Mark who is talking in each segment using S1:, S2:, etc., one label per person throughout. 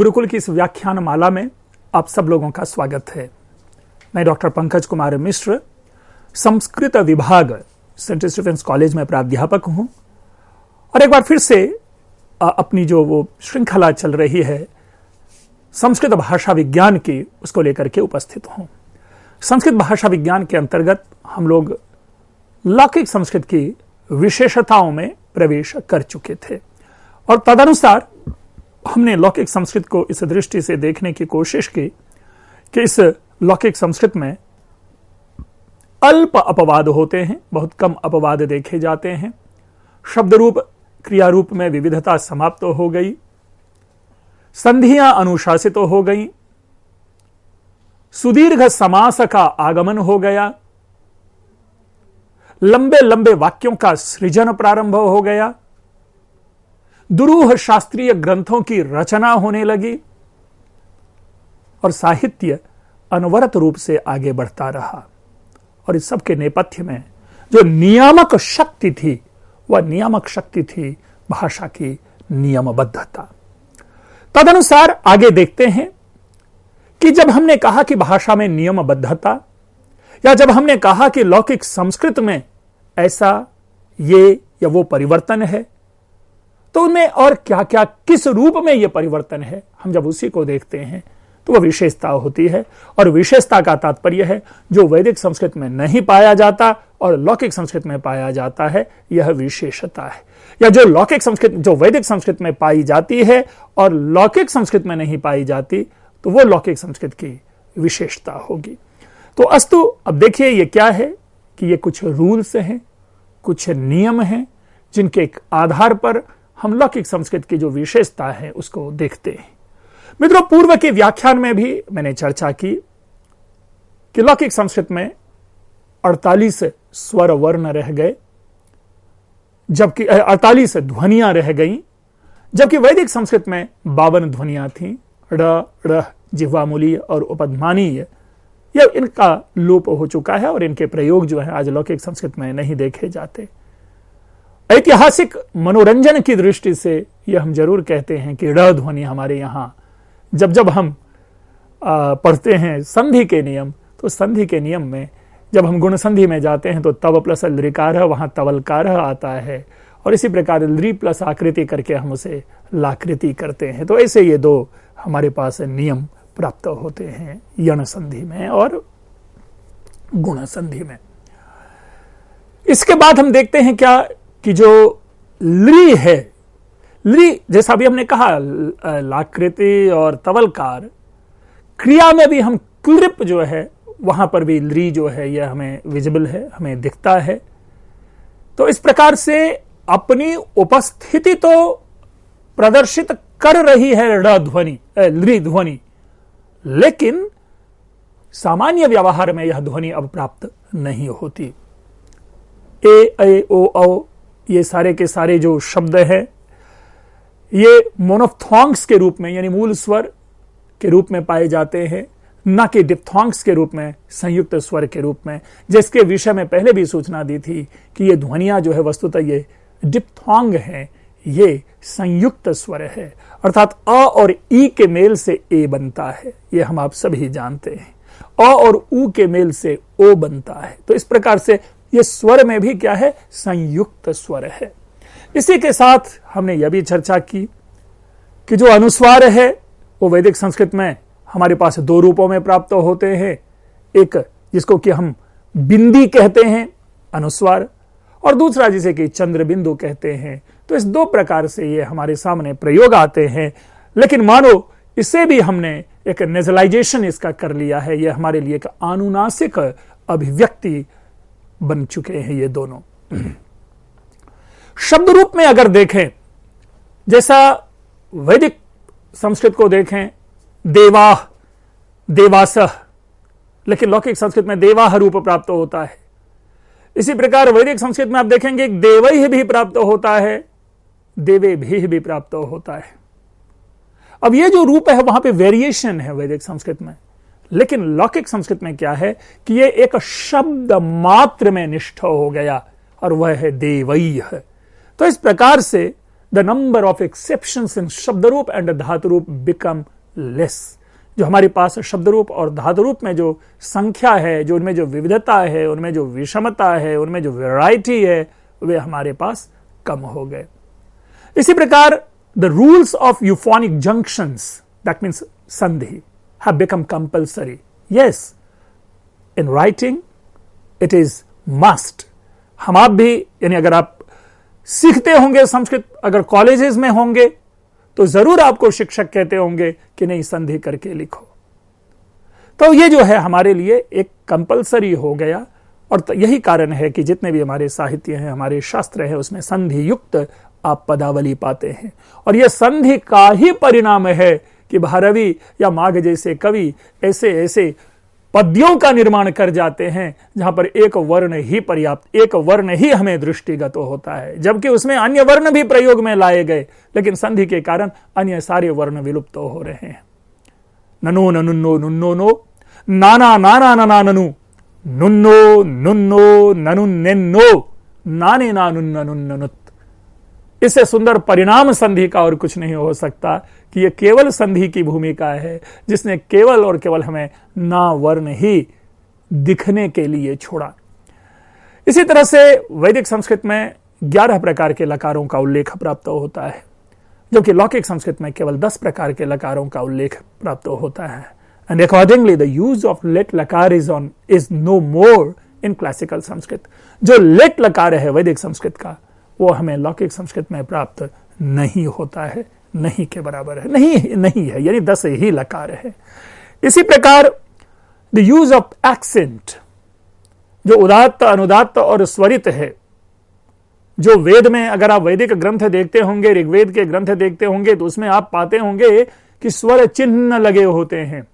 S1: गुरुकुल की इस व्याख्यान माला में आप सब लोगों का स्वागत है। मैं डॉक्टर पंकज कुमार मिश्र, संस्कृत विभाग सेंट स्टीफेंस कॉलेज में प्राध्यापक हूं और एक बार फिर से अपनी जो वो श्रृंखला चल रही है संस्कृत भाषा विज्ञान की, उसको लेकर के उपस्थित हूं। संस्कृत भाषा विज्ञान के अंतर्गत हम लोग लौकिक संस्कृत की विशेषताओं में प्रवेश कर चुके थे और तदनुसार हमने लौकिक संस्कृत को इस दृष्टि से देखने की कोशिश की कि इस लौकिक संस्कृत में अल्प अपवाद होते हैं, बहुत कम अपवाद देखे जाते हैं। शब्द रूप क्रिया रूप में विविधता समाप्त हो गई, संधियां अनुशासित हो गई, सुदीर्घ समास का आगमन हो गया, लंबे लंबे वाक्यों का सृजन प्रारंभ हो गया, दुरूह शास्त्रीय ग्रंथों की रचना होने लगी और साहित्य अनवरत रूप से आगे बढ़ता रहा। और इस सब के नेपथ्य में जो नियामक शक्ति थी, वह नियामक शक्ति थी भाषा की नियमबद्धता। तदनुसार आगे देखते हैं कि जब हमने कहा कि भाषा में नियमबद्धता, या जब हमने कहा कि लौकिक संस्कृत में ऐसा ये या वो परिवर्तन है, तो उनमें और क्या क्या किस रूप में यह परिवर्तन है, हम जब उसी को देखते हैं तो वह विशेषता होती है। और विशेषता का तात्पर्य है जो वैदिक संस्कृत में नहीं पाया जाता और लौकिक संस्कृत में पाया जाता है, यह विशेषता है। या जो लौकिक संस्कृत, जो वैदिक संस्कृत में पाई जाती है और लौकिक संस्कृत में नहीं पाई जाती, तो वो लौकिक संस्कृत की विशेषता होगी। तो अस्तु, अब देखिए ये क्या है कि ये कुछ रूल्स हैं, कुछ नियम हैं, जिनके आधार पर हम लौकिक संस्कृत की जो विशेषता है उसको देखते हैं। मित्रों, पूर्व के व्याख्यान में भी मैंने चर्चा की कि लौकिक संस्कृत में 48 स्वर वर्ण रह गए, जबकि 48 ध्वनियां रह गईं, जबकि वैदिक संस्कृत में 52 ध्वनियां थीं। ड़, ड़, जिह्वामूलीय और उपध्मानीय, यह इनका लोप हो चुका है और इनके प्रयोग जो है आज लौकिक संस्कृत में नहीं देखे जाते। ऐतिहासिक मनोरंजन की दृष्टि से यह हम जरूर कहते हैं कि ड़ ध्वनि हमारे यहां जब जब हम पढ़ते हैं संधि के नियम, तो संधि के नियम में जब हम गुण संधि में जाते हैं तो तव प्लस लृकार वहां तवलकार आता है, और इसी प्रकार लृ प्लस आकृति करके हम उसे लाकृति करते हैं। तो ऐसे ये दो हमारे पास नियम प्राप्त होते हैं यण संधि में और गुण संधि में। इसके बाद हम देखते हैं क्या कि जो लृ है, लृ जैसा भी हमने कहा लाकृति और तवलकार, क्रिया में भी हम क्लिप जो है वहां पर भी लृ जो है यह हमें विजिबल है, हमें दिखता है। तो इस प्रकार से अपनी उपस्थिति तो प्रदर्शित कर रही है ड़ ध्वनि, लृ ध्वनि, लेकिन सामान्य व्यवहार में यह ध्वनि अब प्राप्त नहीं होती। ए, ऐ, ओ, औ, ये सारे के सारे जो शब्द हैं ये मोनोफ्थोंग्स के रूप में, यानी मूल स्वर के रूप में पाए जाते हैं, न कि डिप्थोंग्स के रूप में, संयुक्त स्वर के रूप में, जिसके विषय में पहले भी सूचना दी थी कि ये ध्वनियां जो है वस्तुतः ये डिप्थोंग है, ये संयुक्त स्वर है, अर्थात अ और ई के मेल से ए बनता है, ये हम आप सभी जानते हैं। अ और उ के मेल से ओ बनता है। तो इस प्रकार से ये स्वर में भी क्या है, संयुक्त स्वर है। इसी के साथ हमने यह भी चर्चा की कि जो अनुस्वार है वो वैदिक संस्कृत में हमारे पास दो रूपों में प्राप्त होते हैं। एक जिसको कि हम बिंदी कहते हैं अनुस्वार, और दूसरा जिसे कि चंद्र बिंदु कहते हैं। तो इस दो प्रकार से ये हमारे सामने प्रयोग आते हैं, लेकिन मानो इसे भी हमने एक नेजलाइजेशन इसका कर लिया है, ये हमारे लिए एक अनुनासिक अभिव्यक्ति बन चुके हैं ये दोनों। शब्द रूप में अगर देखें, जैसा वैदिक संस्कृत को देखें देवाह, देवासह, लेकिन लौकिक संस्कृत में देवाह रूप प्राप्त होता है। इसी प्रकार वैदिक संस्कृत में आप देखेंगे देवैः भी प्राप्त होता है, देवेभिः भी प्राप्त होता है। अब ये जो रूप है वहां पे वेरिएशन है वैदिक संस्कृत में, लेकिन लौकिक संस्कृत में क्या है कि ये एक शब्द मात्र में निष्ठ हो गया और वह है देवैः। तो इस प्रकार से द नंबर ऑफ एक्सेप्शंस इन शब्द रूप एंड धातु रूप बिकम लेस। जो हमारे पास शब्द रूप और धातु रूप में जो संख्या है, जो उनमें जो विविधता है, उनमें जो विषमता है, उनमें जो वैरायटी है, वे हमारे पास कम हो गए। इसी प्रकार the rules of euphonic junctions, that means sandhi, have become compulsory. Yes, in writing it is must. हम आप भी, यानी अगर आप सीखते होंगे संस्कृत, अगर कॉलेजेस में होंगे तो जरूर आपको शिक्षक कहते होंगे कि नहीं, संधि करके लिखो। तो ये जो है हमारे लिए एक कंपल्सरी हो गया, और यही कारण है कि जितने भी हमारे साहित्य हैं, हमारे शास्त्र हैं, उसमें संधि युक्त आप पदावली पाते हैं। और यह संधि का ही परिणाम है कि भारवी या माघ जैसे कवि ऐसे ऐसे पद्यों का निर्माण कर जाते हैं जहां पर एक वर्ण ही पर्याप्त, एक वर्ण ही हमें दृष्टिगत होता है, जबकि उसमें अन्य वर्ण भी प्रयोग में लाए गए, लेकिन संधि के कारण अन्य सारे वर्ण विलुप्त हो रहे हैं। ननो ननुन्नो नुन्नो नो, नाना नाना नना ननु, नुन्नो नुन्नो ननुन्नेन्नो, नाने नानुन्नुन्नुत। इससे सुंदर परिणाम संधि का और कुछ नहीं हो सकता कि यह केवल संधि की भूमिका है, जिसने केवल और केवल हमें ना वर्ण ही दिखने के लिए छोड़ा। इसी तरह से वैदिक संस्कृत में 11 प्रकार के लकारों का उल्लेख प्राप्त होता है, जबकि लौकिक संस्कृत में केवल 10 प्रकार के लकारों का उल्लेख प्राप्त होता है। And accordingly the use of लेट लकार is no more in classical Sanskrit. जो लेट लकार है वैदिक संस्कृत का, वो हमें लौकिक संस्कृत में प्राप्त नहीं होता है, नहीं के बराबर है, नहीं है, यानी 10 ही लकार है। इसी प्रकार द यूज ऑफ एक्सेंट, जो उदात्त, अनुदात्त और स्वरित है, जो वेद में अगर आप वैदिक ग्रंथ देखते होंगे, ऋग्वेद के ग्रंथ देखते होंगे, तो उसमें आप पाते होंगे कि स्वर चिन्ह लगे होते हैं,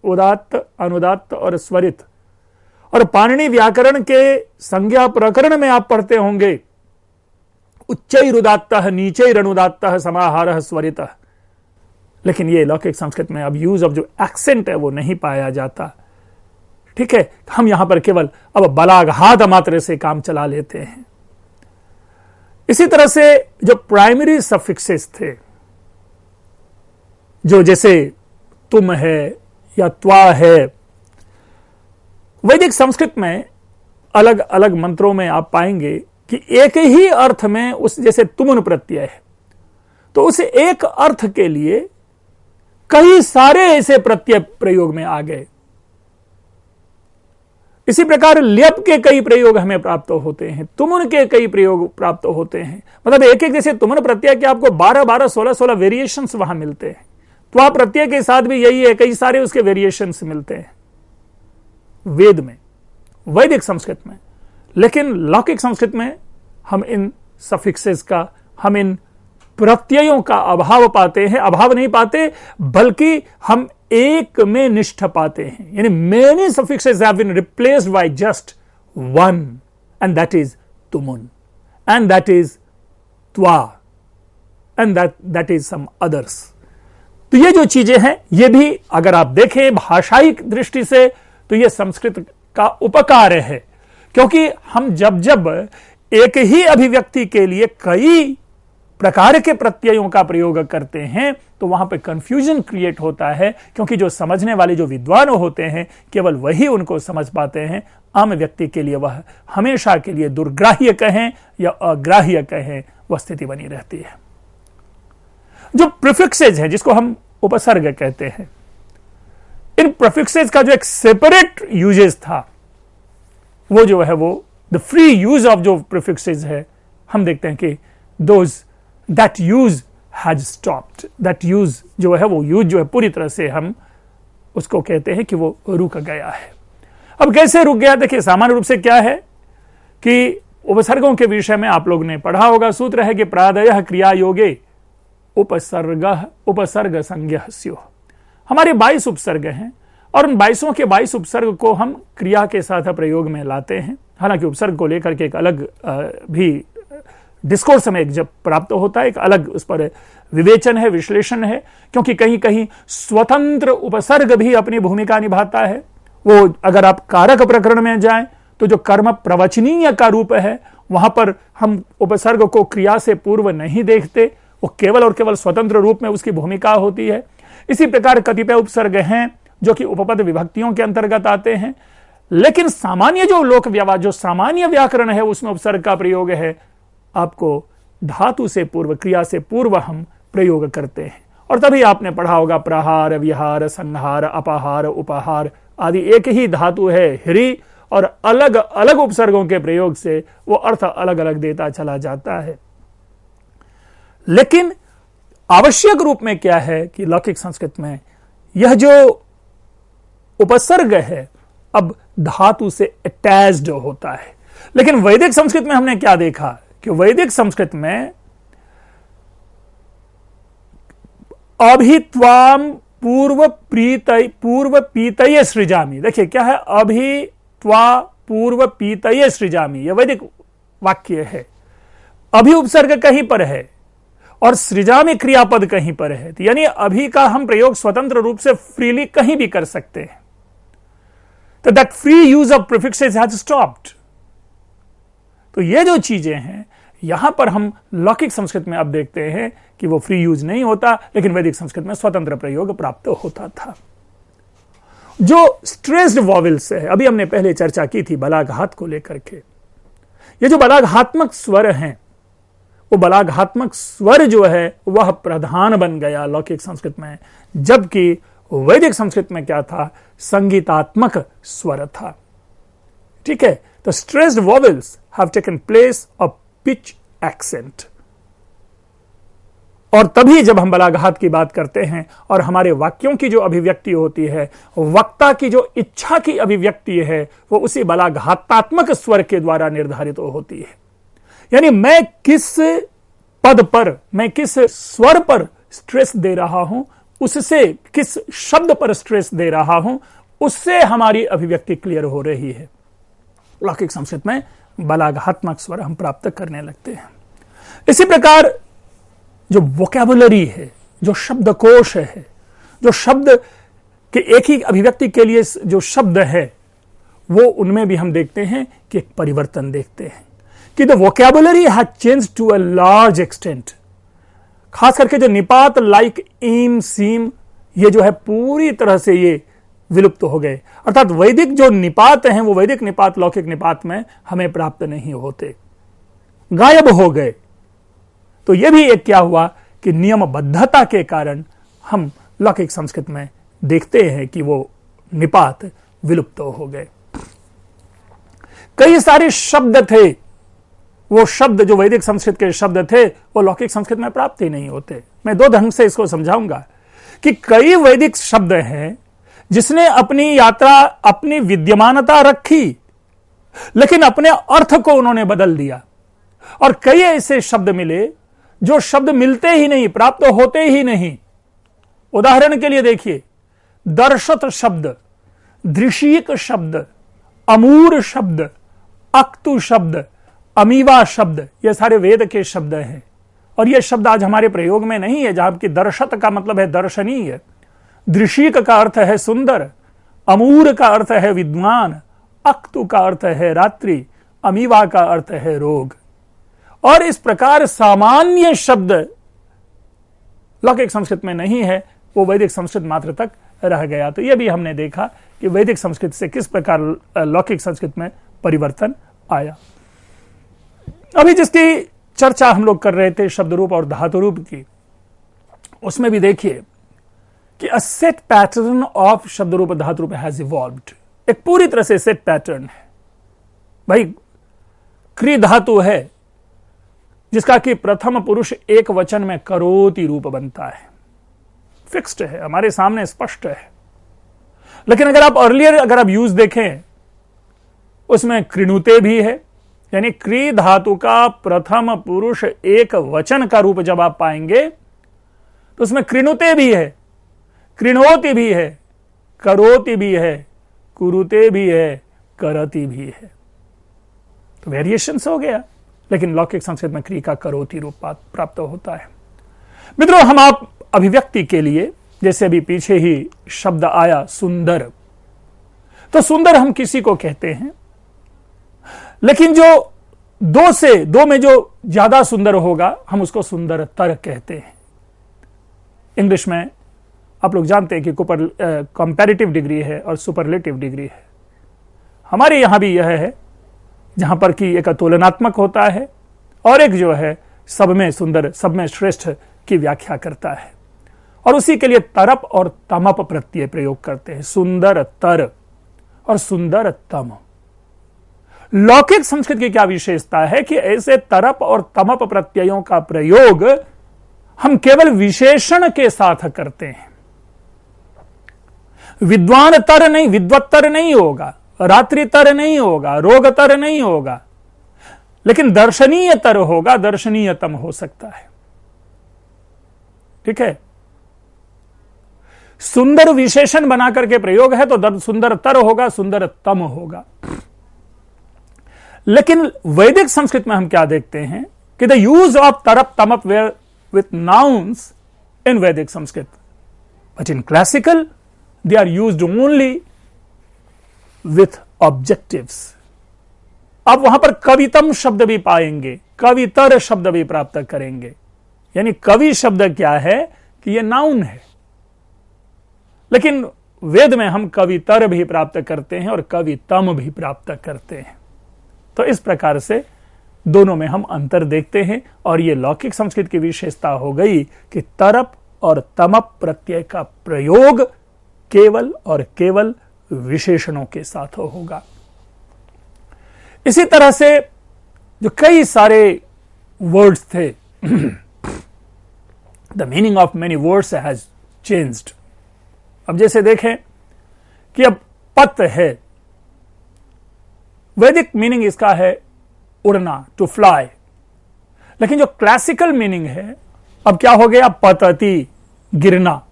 S1: उदात्त, अनुदात्त और स्वरित। और पाणिनि व्याकरण के संज्ञा प्रकरण में आप पढ़ते होंगे उच्चैरुदात्तः नीचैरनुदात्तः समाहारः स्वरितः। लेकिन ये लौकिक संस्कृत में अब यूज ऑफ जो एक्सेंट है वो नहीं पाया जाता। ठीक है, हम यहां पर केवल अब बलाघात मात्र से काम चला लेते हैं। इसी तरह से जो प्राइमरी सफिक्सेस थे, जो जैसे तुम है या त्वा है, वैदिक संस्कृत में अलग अलग मंत्रों में आप पाएंगे कि एक ही अर्थ में, उस जैसे तुमुन प्रत्यय है तो उस एक अर्थ के लिए कई सारे ऐसे प्रत्यय प्रयोग में आ गए। इसी प्रकार ल्यप के कई प्रयोग हमें प्राप्त होते हैं, तुमुन के कई प्रयोग प्राप्त होते हैं। मतलब एक एक जैसे तुमुन प्रत्यय के आपको 12-12, 16-16 वेरिएशंस वहां मिलते हैं। त्वा प्रत्यय के साथ भी यही है, कई सारे उसके वेरिएशंस मिलते हैं वेद में, वैदिक संस्कृत में। लेकिन लौकिक संस्कृत में हम इन सफिक्सेस का, हम इन प्रत्ययों का अभाव पाते हैं। अभाव नहीं पाते, बल्कि हम एक में निष्ठ पाते हैं, यानी many suffixes have been replaced by just one, and that is तुमुन, एंड दैट इज त्वा, and that is some others. तो ये जो चीजें हैं, ये भी अगर आप देखें भाषाई दृष्टि से तो ये संस्कृत का उपकार है, क्योंकि हम जब एक ही अभिव्यक्ति के लिए कई प्रकार के प्रत्ययों का प्रयोग करते हैं तो वहां पे कंफ्यूजन क्रिएट होता है, क्योंकि जो समझने वाले जो विद्वान होते हैं केवल वही उनको समझ पाते हैं। आम व्यक्ति के लिए वह हमेशा के लिए दुर्ग्राह्य कहें या अग्राह्य कहें, वह स्थिति बनी रहती है। जो प्रीफिक्सेज है, जिसको हम उपसर्ग कहते हैं, इन प्रीफिक्सेज का जो एक सेपरेट यूजेस था, वो जो है वो द फ्री यूज ऑफ जो प्रीफिक्सेज है, हम देखते हैं कि those that use has stopped. That use जो है, वो यूज जो है पूरी तरह से हम उसको कहते हैं कि वो रुक गया है। अब कैसे रुक गया? देखिए, सामान्य रूप से क्या है कि उपसर्गों के विषय में आप लोग ने पढ़ा होगा, सूत्र है कि प्रादयः क्रिया योगे उपसर्ग संज्ञः स्युः। हमारे 22 उपसर्ग हैं और उन 22 के 22 उपसर्ग को हम क्रिया के साथ प्रयोग में लाते हैं। हालांकि उपसर्ग को लेकर के एक अलग भी डिस्कोर्स हमें जब प्राप्त होता है, एक अलग उस पर विवेचन है, विश्लेषण है, क्योंकि कहीं कहीं स्वतंत्र उपसर्ग भी अपनी भूमिका निभाता है। वो अगर आप कारक प्रकरण में जाएं तो जो कर्म प्रवचनीय का रूप है वहां पर हम उपसर्ग को क्रिया से पूर्व नहीं देखते, वो केवल और केवल स्वतंत्र रूप में उसकी भूमिका होती है। इसी प्रकार कतिपय उपसर्ग हैं जो कि उपपद विभक्तियों के अंतर्गत आते हैं, लेकिन सामान्य जो लोक व्यवहार, जो सामान्य व्याकरण है, उसमें उपसर्ग का प्रयोग है आपको धातु से पूर्व, क्रिया से पूर्व हम प्रयोग करते हैं। और तभी आपने पढ़ा होगा प्रहार, विहार, संहार, अपहार, उपहार आदि एक ही धातु है ह्री, और अलग अलग उपसर्गों के प्रयोग से वो अर्थ अलग अलग देता चला जाता है। लेकिन आवश्यक रूप में क्या है कि लौकिक संस्कृत में यह जो उपसर्ग है अब धातु से अटैच्ड होता है। लेकिन वैदिक संस्कृत में हमने क्या देखा कि वैदिक संस्कृत में अभित्वाम पूर्व पीतये सृजामि, देखिए क्या है, अभित्वा पूर्व पीतये सृजामि, यह वैदिक वाक्य है। अभि उपसर्ग कहीं पर है और सृजामि क्रियापद कहीं पर है, तो यानी अभी का हम प्रयोग स्वतंत्र रूप से फ्रीली कहीं भी कर सकते हैं। तो that free use of prefixes has stopped. तो ये जो चीजें हैं यहां पर हम लौकिक संस्कृत में अब देखते हैं कि वो फ्री यूज नहीं होता, लेकिन वैदिक संस्कृत में स्वतंत्र प्रयोग प्राप्त होता था। जो स्ट्रेस्ड वॉवेल्स है, अभी हमने पहले चर्चा की थी बलाघात को लेकर के, ये जो बलाघात्मक स्वर हैं, वो बलाघात्मक स्वर जो है वह प्रधान बन गया लौकिक संस्कृत में, जबकि वैदिक संस्कृत में क्या था, संगीतात्मक स्वर था। ठीक है, तो stressed vowels have taken place of pitch accent. और तभी जब हम बलाघात की बात करते हैं और हमारे वाक्यों की जो अभिव्यक्ति होती है, वक्ता की जो इच्छा की अभिव्यक्ति है, वो उसी बलाघातात्मक स्वर के द्वारा निर्धारित होती है। यानी मैं किस पद पर, मैं किस स्वर पर स्ट्रेस दे रहा हूं, उससे किस शब्द पर स्ट्रेस दे रहा हूं, उससे हमारी अभिव्यक्ति क्लियर हो रही है। लौकिक संस्कृत में बलाघात्मक स्वर हम प्राप्त करने लगते हैं। इसी प्रकार जो वोकैबुलरी है, जो शब्दकोश है, जो शब्द के एक ही अभिव्यक्ति के लिए जो शब्द है, वो उनमें भी हम देखते हैं कि एक परिवर्तन देखते हैं कि the vocabulary has changed to a large extent. खास करके जो निपात लाइक ईम सीम, ये जो है पूरी तरह से ये विलुप्त हो गए। अर्थात वैदिक जो निपात हैं, वो वैदिक निपात लौकिक निपात में हमें प्राप्त नहीं होते, गायब हो गए। तो यह भी एक क्या हुआ कि नियमबद्धता के कारण हम लौकिक संस्कृत में देखते हैं कि वो निपात विलुप्त हो गए। कई सारे शब्द थे, वो शब्द जो वैदिक संस्कृत के शब्द थे वो लौकिक संस्कृत में प्राप्त ही नहीं होते। मैं दो ढंग से इसको समझाऊंगा कि कई वैदिक शब्द हैं जिसने अपनी यात्रा, अपनी विद्यमानता रखी, लेकिन अपने अर्थ को उन्होंने बदल दिया। और कई ऐसे शब्द मिले जो शब्द मिलते ही नहीं, प्राप्त होते ही नहीं। उदाहरण के लिए देखिए, दर्शत शब्द, दृशीक शब्द, अमूर शब्द, अक्तु शब्द, अमीवा शब्द, ये सारे वेद के शब्द हैं। और ये शब्द आज हमारे प्रयोग में नहीं है, जहां की दर्शत का मतलब है दर्शनीय, दृशीक का अर्थ है सुंदर, अमूर का अर्थ है विद्वान, अक्तु का अर्थ है रात्रि, अमीवा का अर्थ है रोग। और इस प्रकार सामान्य शब्द लौकिक संस्कृत में नहीं है, वो वैदिक संस्कृत मात्र तक रह गया। तो यह भी हमने देखा कि वैदिक संस्कृत से किस प्रकार लौकिक संस्कृत में परिवर्तन आया। अभी जिसकी चर्चा हम लोग कर रहे थे शब्द रूप और धातु रूप की, उसमें भी देखिए कि अ सेट पैटर्न ऑफ शब्द रूप धातु रूप हैज इवॉल्व्ड। एक पूरी तरह से सेट पैटर्न है भाई। क्री धातु है जिसका कि प्रथम पुरुष एक वचन में करोति रूप बनता है, फिक्स्ड है, हमारे सामने स्पष्ट है। लेकिन अगर आप अर्लियर अगर आप यूज देखें, उसमें कृणुते भी है, यानी क्री धातु का प्रथम पुरुष एक वचन का रूप जब आप पाएंगे तो उसमें कृणुते भी है, कृणोति भी है, करोति भी है, कुरुते भी है, करति भी है। तो वेरिएशंस हो गया। लेकिन लौकिक संस्कृत में क्री का करोति रूप प्राप्त होता है। मित्रों, हम आप अभिव्यक्ति के लिए, जैसे अभी पीछे ही शब्द आया सुंदर, तो सुंदर हम किसी को कहते हैं, लेकिन जो दो में जो ज्यादा सुंदर होगा हम उसको सुंदरतर कहते हैं। इंग्लिश में आप लोग जानते हैं कि कंपैरेटिव डिग्री है और सुपरलेटिव डिग्री है। हमारे यहां भी यह है जहां पर कि एक तुलनात्मक होता है और एक जो है सब में सुंदर, सब में श्रेष्ठ की व्याख्या करता है, और उसी के लिए तरप और तमप प्रत्यय प्रयोग करते हैं, सुंदरतर और सुंदरतम। लौकिक संस्कृत की क्या विशेषता है कि ऐसे तरप और तमप प्रत्ययों का प्रयोग हम केवल विशेषण के साथ करते हैं। विद्वान तर नहीं, विद्वत्तर नहीं होगा, रात्रितर नहीं होगा, रोगतर नहीं होगा, लेकिन दर्शनीय तर होगा, दर्शनीयतम हो सकता है। ठीक है, सुंदर विशेषण बना करके प्रयोग है तो सुंदरतर होगा, सुंदरतम होगा। लेकिन वैदिक संस्कृत में हम क्या देखते हैं कि द यूज ऑफ तरप तमप were with nouns in Vedic Sanskrit, but in classical they are used only with objectives. आप वहां पर कवितम शब्द भी पाएंगे, कवितर शब्द भी प्राप्त करेंगे। यानी कवि शब्द क्या है कि यह नाउन है, लेकिन वेद में हम कवितर भी प्राप्त करते हैं और कवितम भी प्राप्त करते हैं। तो इस प्रकार से दोनों में हम अंतर देखते हैं, और यह लौकिक संस्कृत की विशेषता हो गई कि तरप और तमप प्रत्यय का प्रयोग केवल और केवल विशेषणों के साथ होगा। इसी तरह से जो कई सारे वर्ड्स थे, the meaning of many words has changed. अब जैसे देखें कि अब पत है, वैदिक मीनिंग इसका है उड़ना, टू फ्लाई, लेकिन जो क्लासिकल मीनिंग है अब क्या हो गया, पतति, गिरना।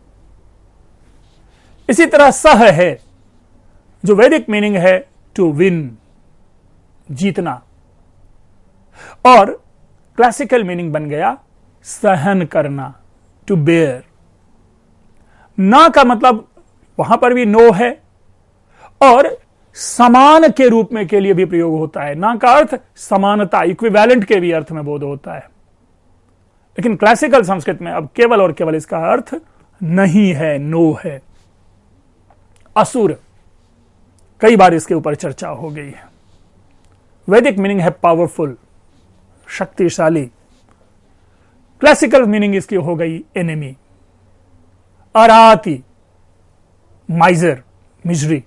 S1: इसी तरह सह है, जो वैदिक मीनिंग है टू विन, जीतना, और क्लासिकल मीनिंग बन गया सहन करना, टू बेयर। ना का मतलब वहां पर भी नो है, और समान के रूप में के लिए भी प्रयोग होता है। ना का अर्थ समानता, इक्विवेलेंट के भी अर्थ में बोध होता है, लेकिन क्लासिकल संस्कृत में अब केवल और केवल इसका अर्थ नहीं है, नो है। असुर, कई बार इसके ऊपर चर्चा हो गई है। वैदिक मीनिंग है पावरफुल, शक्तिशाली। क्लासिकल मीनिंग इसकी हो गई एनिमी, अराती, माइजर, मिजरी।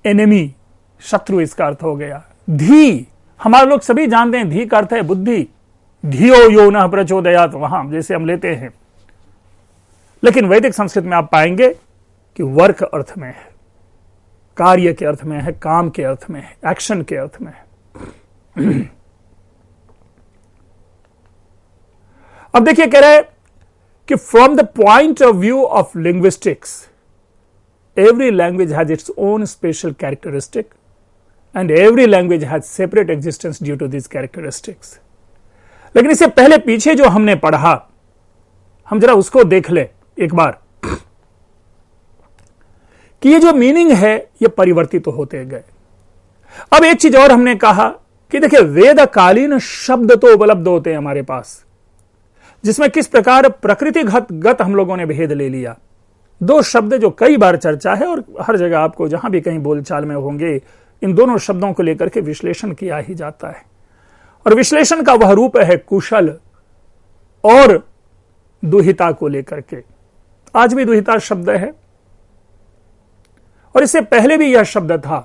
S1: एनिमी, शत्रु इसका अर्थ हो गया। धी, हमारे लोग सभी जानते हैं धी का अर्थ है बुद्धि, धियो यो न प्रचोदयात, वहां जैसे हम लेते हैं। लेकिन वैदिक संस्कृत में आप पाएंगे कि वर्क अर्थ में है, कार्य के अर्थ में है, काम के अर्थ में है, एक्शन के अर्थ में है। अब देखिए कह रहे हैं कि from the point of view of linguistics, every language has its own special characteristic and every language has separate existence due to these characteristics. लेकिन इससे पहले पीछे जो हमने पढ़ा, हम जरा उसको देख ले एक बार कि ये जो मीनिंग है ये परिवर्तित होते गए। अब एक चीज और हमने कहा कि देखिए वेदकालीन शब्द तो उपलब्ध होते हैं हमारे पास, जिसमें किस प्रकार प्रकृतिगत हम लोगों ने भेद ले लिया। दो शब्द जो कई बार चर्चा है और हर जगह आपको जहां भी कहीं बोलचाल में होंगे, इन दोनों शब्दों को लेकर के विश्लेषण किया ही जाता है, और विश्लेषण का वह रूप है कुशल और दुहिता को लेकर के। आज भी दुहिता शब्द है और इससे पहले भी यह शब्द था।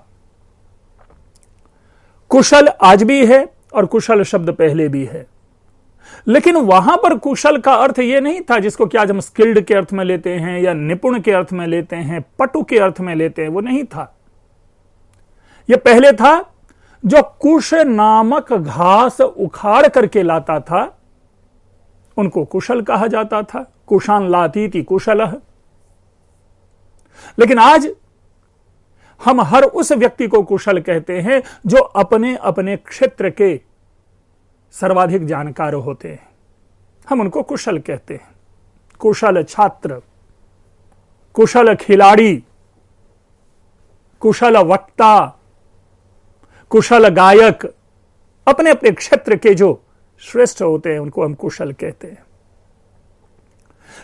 S1: कुशल आज भी है और कुशल शब्द पहले भी है, लेकिन वहां पर कुशल का अर्थ यह नहीं था जिसको कि आज हम स्किल्ड के अर्थ में लेते हैं या निपुण के अर्थ में लेते हैं, पटु के अर्थ में लेते हैं, वो नहीं था। यह पहले था जो कुश नामक घास उखाड़ करके लाता था, उनको कुशल कहा जाता था। कुशान लाती थी कुशलः। लेकिन आज हम हर उस व्यक्ति को कुशल कहते हैं जो अपने अपने क्षेत्र के सर्वाधिक जानकार होते हैं, हम उनको कुशल कहते हैं। कुशल छात्र, कुशल खिलाड़ी, कुशल वक्ता, कुशल गायक, अपने अपने क्षेत्र के जो श्रेष्ठ होते हैं उनको हम कुशल कहते हैं।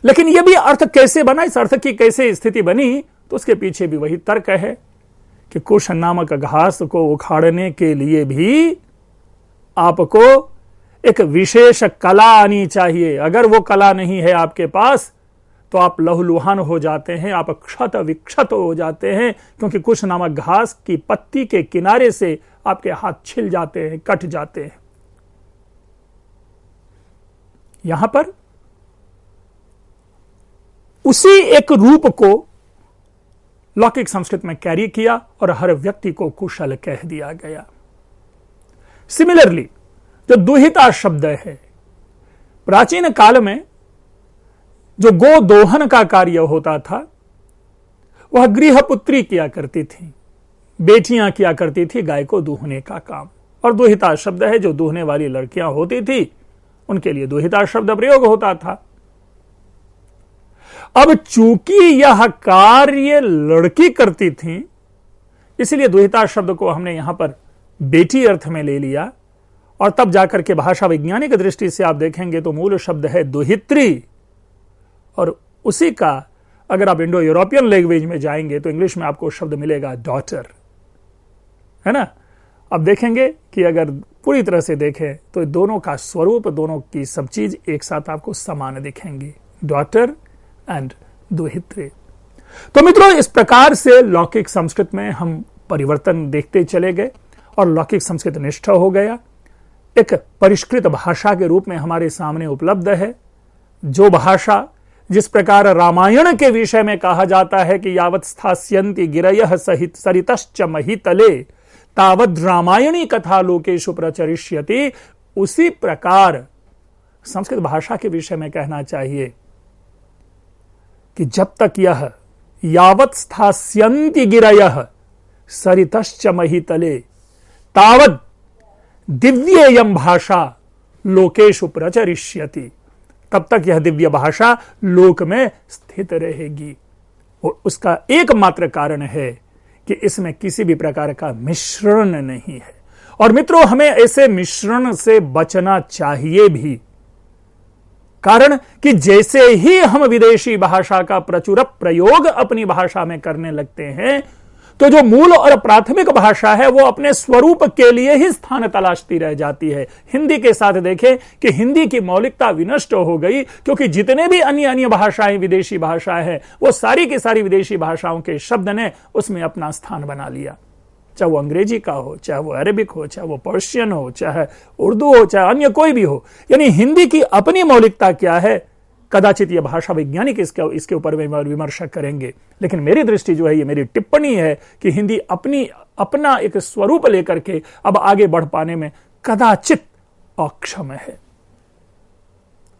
S1: लेकिन यह भी अर्थ कैसे बना, इस अर्थ की कैसे स्थिति बनी, तो उसके पीछे भी वही तर्क है कि कुश नामक घास को उखाड़ने के लिए भी आपको एक विशेष कला आनी चाहिए। अगर वो कला नहीं है आपके पास तो आप लहूलुहान हो जाते हैं, आप क्षत विक्षत हो जाते हैं, क्योंकि कुश नामक घास की पत्ती के किनारे से आपके हाथ छिल जाते हैं, कट जाते हैं। यहां पर उसी एक रूप को लौकिक संस्कृत में कैरी किया और हर व्यक्ति को कुशल कह दिया गया। सिमिलरली जो दुहिता शब्द है, प्राचीन काल में जो गो दोहन का कार्य होता था वह गृहपुत्री किया करती थी, बेटियां किया करती थी गाय को दूहने का काम। और दुहिता शब्द है जो दूहने वाली लड़कियां होती थी उनके लिए दुहिता शब्द प्रयोग होता था। अब चूंकि यह कार्य लड़की करती थी, इसलिए दुहिता शब्द को हमने यहां पर बेटी अर्थ में ले लिया। और तब जाकर के भाषा वैज्ञानिक दृष्टि से आप देखेंगे तो मूल शब्द है दुहित्री, और उसी का अगर आप इंडो यूरोपियन लैंग्वेज में जाएंगे तो इंग्लिश में आपको शब्द मिलेगा डॉटर, है ना। अब देखेंगे कि अगर पूरी तरह से देखें तो दोनों का स्वरूप, दोनों की सब चीज एक साथ आपको समान दिखेंगी, डॉटर एंड दुहित्री। तो मित्रों, इस प्रकार से लौकिक संस्कृत में हम परिवर्तन देखते चले गए और लौकिक संस्कृत निष्ठ हो गया, एक परिष्कृत भाषा के रूप में हमारे सामने उपलब्ध है। जो भाषा जिस प्रकार रामायण के विषय में कहा जाता है कि यावत् स्थास्यन्ति गिरयः सहित सरितश्च महीतले तावद् रामायणी कथा लोकेषु प्रचरिष्यति, उसी प्रकार संस्कृत भाषा के विषय में कहना चाहिए कि जब तक यह यावत् स्थास्यन्ति गिरयः सरितश्च महीतले तावद् दिव्येयं भाषा लोकेषु प्रचरिष्यति, तब तक यह दिव्य भाषा लोक में स्थित रहेगी। और उसका एकमात्र कारण है कि इसमें किसी भी प्रकार का मिश्रण नहीं है। और मित्रों, हमें ऐसे मिश्रण से बचना चाहिए भी, कारण कि जैसे ही हम विदेशी भाषा का प्रचुर प्रयोग अपनी भाषा में करने लगते हैं तो जो मूल और प्राथमिक भाषा है वो अपने स्वरूप के लिए ही स्थान तलाशती रह जाती है। हिंदी के साथ देखें कि हिंदी की मौलिकता विनष्ट हो गई, क्योंकि जितने भी अन्य अन्य भाषाएं विदेशी भाषाएं हैं वो सारी की सारी विदेशी भाषाओं के शब्द ने उसमें अपना स्थान बना लिया। चाहे वो अंग्रेजी का हो, चाहे वो अरेबिक हो, चाहे वो पर्शियन हो, चाहे उर्दू हो, चाहे अन्य कोई भी हो, यानी हिंदी की अपनी मौलिकता क्या है, कदाचित यह भाषा वैज्ञानिक इसके ऊपर विमर्श करेंगे, लेकिन मेरी दृष्टि जो है, ये मेरी टिप्पणी है कि हिंदी अपना एक स्वरूप लेकर के अब आगे बढ़ पाने में कदाचित अक्षम है।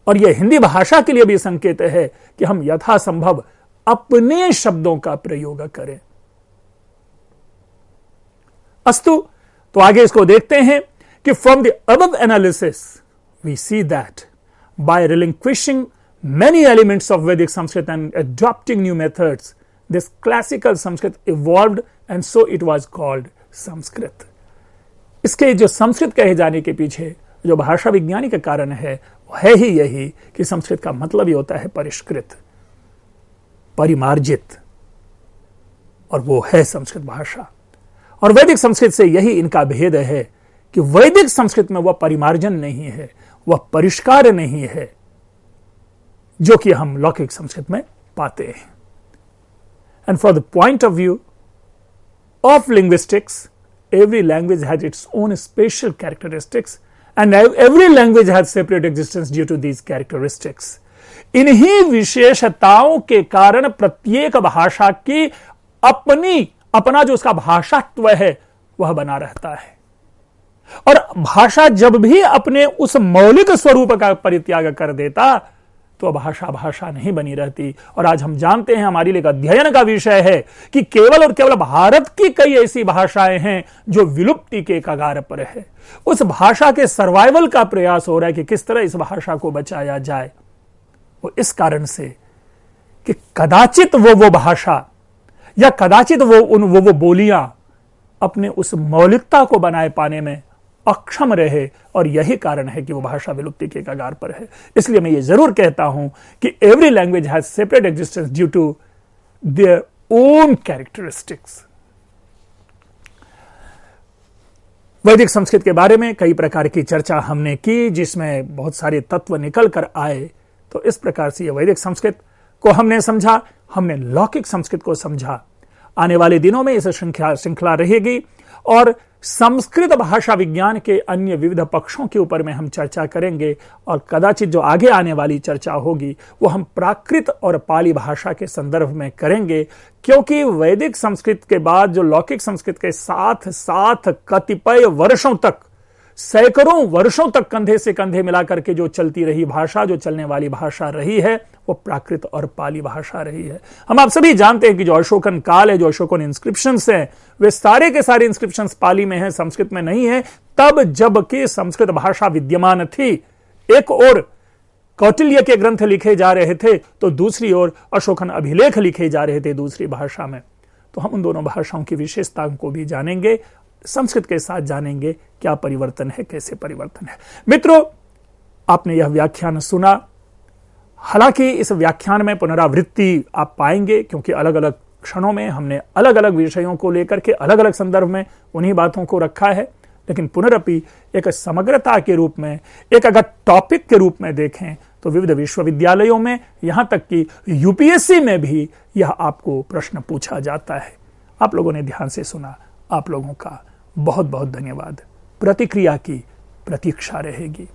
S1: और यह हिंदी भाषा के लिए भी संकेत है कि हम यथासंभव अपने शब्दों का प्रयोग करें। अस्तु, तो आगे इसको देखते हैं कि from the above analysis we see that by relinquishing many elements of Vedic Sanskrit and adopting new methods, this classical Sanskrit evolved and so it was called Sanskrit. इसके जो संस्कृत कहे जाने के पीछे जो भाषा विज्ञानी का कारण है वो है ही यही कि संस्कृत का मतलब ही होता है परिष्कृत, परिमार्जित, और वो है संस्कृत भाषा। और वैदिक संस्कृत से यही इनका भेद है कि वैदिक संस्कृत में वह परिमार्जन नहीं है, वह परिष्कार नहीं है जो कि हम लौकिक संस्कृत में पाते हैं। And for the point of view of linguistics, every language has its own special characteristics and every language has separate existence due to these characteristics. इन्हीं विशेषताओं के कारण प्रत्येक भाषा की अपना जो उसका भाषात्व है वह बना रहता है। और भाषा जब भी अपने उस मौलिक स्वरूप का परित्याग कर देता तो भाषा नहीं बनी रहती। और आज हम जानते हैं, हमारे लिए अध्ययन का विषय है कि केवल और केवल भारत की कई ऐसी भाषाएं हैं जो विलुप्ति के कगार पर है। उस भाषा के सर्वाइवल का प्रयास हो रहा है कि किस तरह इस भाषा को बचाया जाए। वो इस कारण से कि कदाचित वो भाषा या कदाचित वो बोलियां अपने उस मौलिकता को बनाए पाने में अक्षम रहे, और यही कारण है कि वो भाषा विलुप्ति के कगार पर है। इसलिए मैं ये जरूर कहता हूं कि every language has separate existence due to their own characteristics. Vedic Sanskrit के बारे में कई प्रकार की चर्चा हमने की, जिसमें बहुत सारे तत्व निकल कर आए। तो इस प्रकार से यह वैदिक संस्कृत को हमने समझा, हमने लौकिक संस्कृत को समझा। आने वाले दिनों में इस श्रृंखला रहेगी और संस्कृत भाषा विज्ञान के अन्य विविध पक्षों के ऊपर में हम चर्चा करेंगे, और कदाचित जो आगे आने वाली चर्चा होगी वो हम प्राकृत और पाली भाषा के संदर्भ में करेंगे, क्योंकि वैदिक संस्कृत के बाद जो लौकिक संस्कृत के साथ साथ कतिपय वर्षों तक, सैकड़ों वर्षों तक कंधे से कंधे मिलाकर के जो चलती रही भाषा, जो चलने वाली भाषा रही है, वो प्राकृत और पाली भाषा रही है। हम आप सभी जानते हैं कि जो अशोकन काल है, जो अशोकन इंस्क्रिप्शंस हैं, वे सारे के सारे इंस्क्रिप्शंस पाली में हैं, संस्कृत में नहीं है। तब जबकि संस्कृत भाषा विद्यमान थी, एक ओर कौटिल्य के ग्रंथ लिखे जा रहे थे, तो दूसरी ओर अशोकन अभिलेख लिखे जा रहे थे दूसरी भाषा में। तो हम उन दोनों भाषाओं की विशेषताओं को भी जानेंगे, संस्कृत के साथ जानेंगे क्या परिवर्तन है, कैसे परिवर्तन है। मित्रों, आपने यह व्याख्यान सुना। हालांकि इस व्याख्यान में पुनरावृत्ति आप पाएंगे, क्योंकि अलग अलग क्षणों में हमने अलग अलग विषयों को लेकर के अलग अलग संदर्भ में उन्हीं बातों को रखा है। लेकिन पुनरअपि एक समग्रता के रूप में, एक अगर टॉपिक के रूप में देखें तो विविध विश्वविद्यालयों में, यहां तक कि यूपीएससी में भी यह आपको प्रश्न पूछा जाता है। आप लोगों ने ध्यान से सुना, आप लोगों का बहुत बहुत धन्यवाद। प्रतिक्रिया की प्रतीक्षा रहेगी।